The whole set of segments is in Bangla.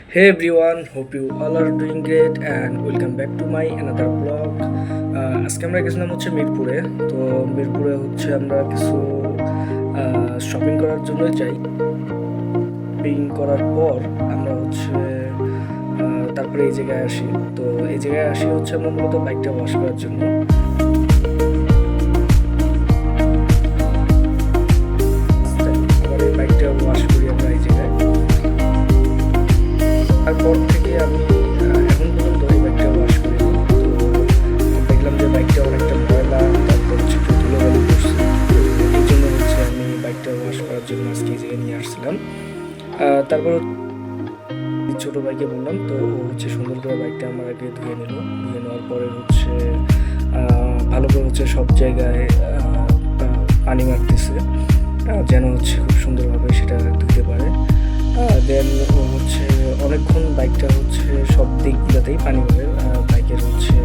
Hey everyone, hope you all are doing great and welcome back to my another vlog. আজকে আমরা গেছিলাম হচ্ছে মিরপুরে। তো মিরপুরে হচ্ছে আমরা কিছু শপিং করার জন্য যাই। শপিং করার পর আমরা হচ্ছে তারপরে এই জায়গায় আসি। তো এই জায়গায় আসি হচ্ছে আমরা মূলত বাইকটা ওয়াশ করার জন্য। আবার এই বাইকটা ওয়াশ করি আমরা এই জায়গায়। তারপর থেকে আমি এখন পর্যন্ত এই বাইকটা ওয়াশ করিনি। তো দেখলাম যে বাইকটা অনেকটা ময়লা, তারপর হচ্ছে একটু ধুলোবালি করছে। তো এই জন্য হচ্ছে আমি বাইকটা ওয়াশ করার জন্য আজকে এই জায়গায় নিয়ে আসছিলাম। তারপর ছোটো বাইকে বললাম, তো ও হচ্ছে সুন্দর করে বাইকটা আমার আগে ধুয়ে নিল। ধুয়ে নেওয়ার পরে হচ্ছে ভালো করে হচ্ছে সব জায়গায় পানি মারতেছে, যেন হচ্ছে খুব সুন্দরভাবে সেটা ধুতে পারে। দেন ও হচ্ছে অনেকক্ষণ বাইকটা হচ্ছে সব দিকগুলোতেই পানি মারে। বাইকের হচ্ছে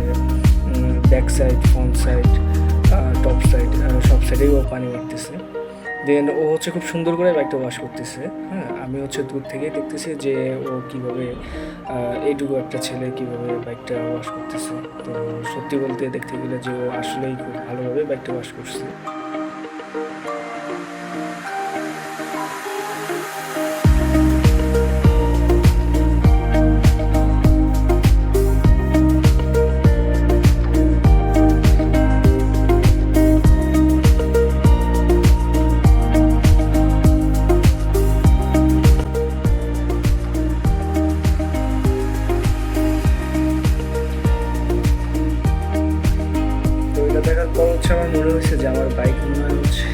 back side, front side, top side, সব সাইডেই ও পানি মারতেছে। দেন ও হচ্ছে খুব সুন্দর করে বাইকটা ওয়াশ করতেছে। হ্যাঁ, আমি হচ্ছে দূর থেকেই দেখতেছি যে ও কীভাবে এইটুকু একটা ছেলে কীভাবে বাইকটা ওয়াশ করতেছে। তো সত্যি বলতে দেখতে গেলে যে ও আসলেই খুব ভালোভাবে বাইকটা ওয়াশ করছে। দেখার পর হচ্ছে আমার মনে হয়েছে যে আমার বাইক মনে হয় হচ্ছে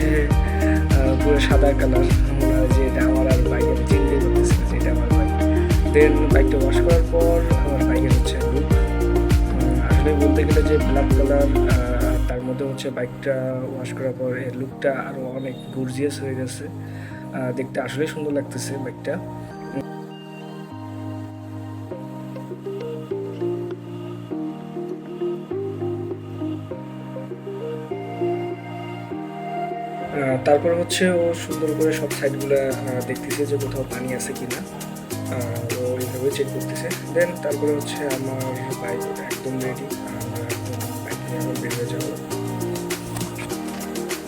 পুরো সাদা কালার। মনে হয় যে এটা আমার, আর বাইক আমি চিনতেই করতেছি না যে এটা আমার বাইক। দেন বাইকটা ওয়াশ করার পর আমার বাইকের হচ্ছে লুক, আসলে বলতে গেলে যে ব্ল্যাক কালার, তার মধ্যে হচ্ছে বাইকটা ওয়াশ করার পর এর লুকটা আরও অনেক গর্জিয়াস হয়ে গেছে। দেখতে আসলেই সুন্দর লাগতেছে বাইকটা। তারপর হচ্ছে ও সুন্দর করে সব সাইডগুলো দেখতেছে যে কোথাও পানি আছে কিনা। ও এইভাবে চেক করতেছে। দেন তারপরে হচ্ছে আমার বাইক একদম রেডি, আমরা একদম বাইক নিয়ে আমরা বের হয়ে যাবো।